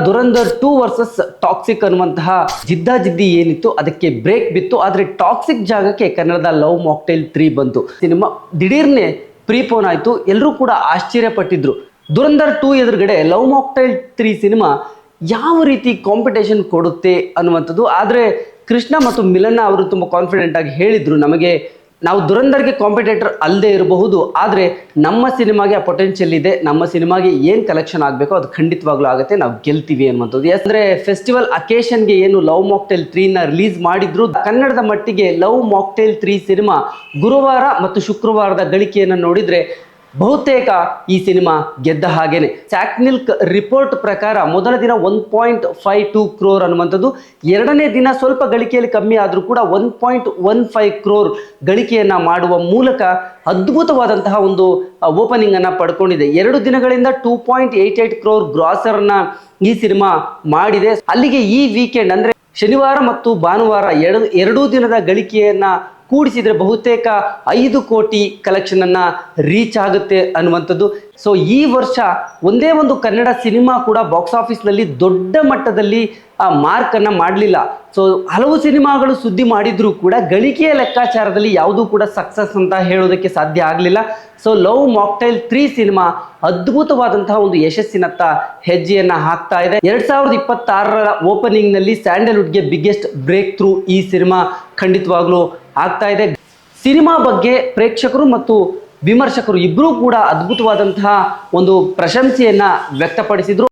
Dhurandhar 2 versus toxic ಅನ್ನುವಂತಹ ಜಿದ್ದಾಜಿದ್ದಿ ಏನಿತ್ತು ಅದಕ್ಕೆ ಬ್ರೇಕ್ ಬಿತ್ತು. ಆದ್ರೆ ಟಾಕ್ಸಿಕ್ ಜಾಗಕ್ಕೆ ಕನ್ನಡದ ಲವ್ ಮಾಕ್ಟೈಲ್ 3 ಬಂತು. ಸಿನಿಮಾ ದಿಢೀರ್ನೆ ಪ್ರೀಪೋನ್ ಆಯ್ತು. ಎಲ್ಲರೂ ಕೂಡ ಆಶ್ಚರ್ಯಪಟ್ಟಿದ್ರು. ದುರಂಧರ್ 2 ಎದುರುಗಡೆ ಲವ್ ಮಾಕ್ಟೈಲ್ 3 ಸಿನಿಮಾ ಯಾವ ರೀತಿ ಕಾಂಪಿಟೇಷನ್ ಕೊಡುತ್ತೆ ಅನ್ನುವಂಥದ್ದು. ಆದ್ರೆ ಕೃಷ್ಣ ಮತ್ತು ಮಿಲನ ಅವರು ತುಂಬಾ ಕಾನ್ಫಿಡೆಂಟ್ ಆಗಿ ಹೇಳಿದ್ರು, ನಮಗೆ ನಾವು ದುರಂಧರ್ಗೆ ಕಾಂಪಿಟೇಟರ್ ಅಲ್ಲದೆ ಇರಬಹುದು, ಆದರೆ ನಮ್ಮ ಸಿನಿಮಾಗೆ ಆ ಪೊಟೆನ್ಷಿಯಲ್ ಇದೆ, ನಮ್ಮ ಸಿನಿಮಾಗೆ ಏನು ಕಲೆಕ್ಷನ್ ಆಗಬೇಕೋ ಅದು ಖಂಡಿತವಾಗ್ಲೂ ಆಗುತ್ತೆ, ನಾವು ಗೆಲ್ತೀವಿ ಅನ್ನುವಂಥದ್ದು. ಯಾಕಂದ್ರೆ ಫೆಸ್ಟಿವಲ್ ಅಕೇಶನ್ಗೆ ಏನು ಲವ್ ಮಾಕ್ಟೈಲ್ 3ನ ರಿಲೀಸ್ ಮಾಡಿದ್ರು, ಕನ್ನಡದ ಮಟ್ಟಿಗೆ ಲವ್ ಮಾಕ್ಟೈಲ್ 3 ಸಿನಿಮಾ ಗುರುವಾರ ಮತ್ತು ಶುಕ್ರವಾರದ ಗಳಿಕೆಯನ್ನು ನೋಡಿದ್ರೆ ಬಹುತೇಕ ಈ ಸಿನಿಮಾ ಗೆದ್ದ ಹಾಗೇನೆ. ಸ್ಯಾಕ್ನಿಲ್ಕ್ ರಿಪೋರ್ಟ್ ಪ್ರಕಾರ ಮೊದಲ ದಿನ 1.52 ಕ್ರೋರ್ ಅನ್ನುವಂಥದ್ದು, ಎರಡನೇ ದಿನ ಸ್ವಲ್ಪ ಗಳಿಕೆಯಲ್ಲಿ ಕಮ್ಮಿ ಆದರೂ ಕೂಡ 1.15 ಕ್ರೋರ್ ಗಳಿಕೆಯನ್ನ ಮಾಡುವ ಮೂಲಕ ಅದ್ಭುತವಾದಂತಹ ಒಂದು ಓಪನಿಂಗ್ ಅನ್ನ ಪಡ್ಕೊಂಡಿದೆ. 2 ದಿನಗಳಿಂದ 2.88 ಕ್ರೋರ್ ಗ್ರಾಸರ್ನ ಈ ಸಿನಿಮಾ ಮಾಡಿದೆ. ಅಲ್ಲಿಗೆ ಈ ವೀಕೆಂಡ್ ಅಂದ್ರೆ ಶನಿವಾರ ಮತ್ತು ಭಾನುವಾರ ಎರಡೂ ದಿನದ ಗಳಿಕೆಯನ್ನ ಕೂಡಿಸಿದ್ರೆ ಬಹುತೇಕ 5 ಕೋಟಿ ಕಲೆಕ್ಷನ್ ಅನ್ನ ರೀಚ್ ಆಗುತ್ತೆ ಅನ್ನುವಂಥದ್ದು. ಸೊ ಈ ವರ್ಷ ಒಂದೇ ಒಂದು ಕನ್ನಡ ಸಿನಿಮಾ ಕೂಡ ಬಾಕ್ಸ್ ಆಫೀಸ್ ನಲ್ಲಿ ದೊಡ್ಡ ಮಟ್ಟದಲ್ಲಿ ಆ ಮಾರ್ಕ್ ಅನ್ನ ಮಾಡಲಿಲ್ಲ. ಸೊ ಹಲವು ಸಿನಿಮಾಗಳು ಸುದ್ದಿ ಮಾಡಿದ್ರು ಕೂಡ ಗಳಿಕೆಯ ಲೆಕ್ಕಾಚಾರದಲ್ಲಿ ಯಾವುದೂ ಕೂಡ ಸಕ್ಸಸ್ ಅಂತ ಹೇಳೋದಕ್ಕೆ ಸಾಧ್ಯ ಆಗಲಿಲ್ಲ. ಸೊ ಲವ್ ಮಾಕ್ಟೈಲ್ 3 ಸಿನಿಮಾ ಅದ್ಭುತವಾದಂತಹ ಒಂದು ಯಶಸ್ಸಿನತ್ತ ಹೆಜ್ಜೆಯನ್ನ ಹಾಕ್ತಾ ಇದೆ. 2026ರ ಓಪನಿಂಗ್ ನಲ್ಲಿ ಸ್ಯಾಂಡಲ್ವುಡ್ಗೆ ಬಿಗ್ಗೆಸ್ಟ್ ಬ್ರೇಕ್ ಥ್ರೂ ಈ ಸಿನಿಮಾ ಖಂಡಿತವಾಗ್ಲೂ ಆಗ್ತಾ ಇದೆ. ಸಿನಿಮಾ ಬಗ್ಗೆ ಪ್ರೇಕ್ಷಕರು ಮತ್ತು ವಿಮರ್ಶಕರು ಇಬ್ಬರೂ ಕೂಡ ಅದ್ಭುತವಾದಂತಹ ಒಂದು ಪ್ರಶಂಸೆಯನ್ನ ವ್ಯಕ್ತಪಡಿಸಿದ್ರು.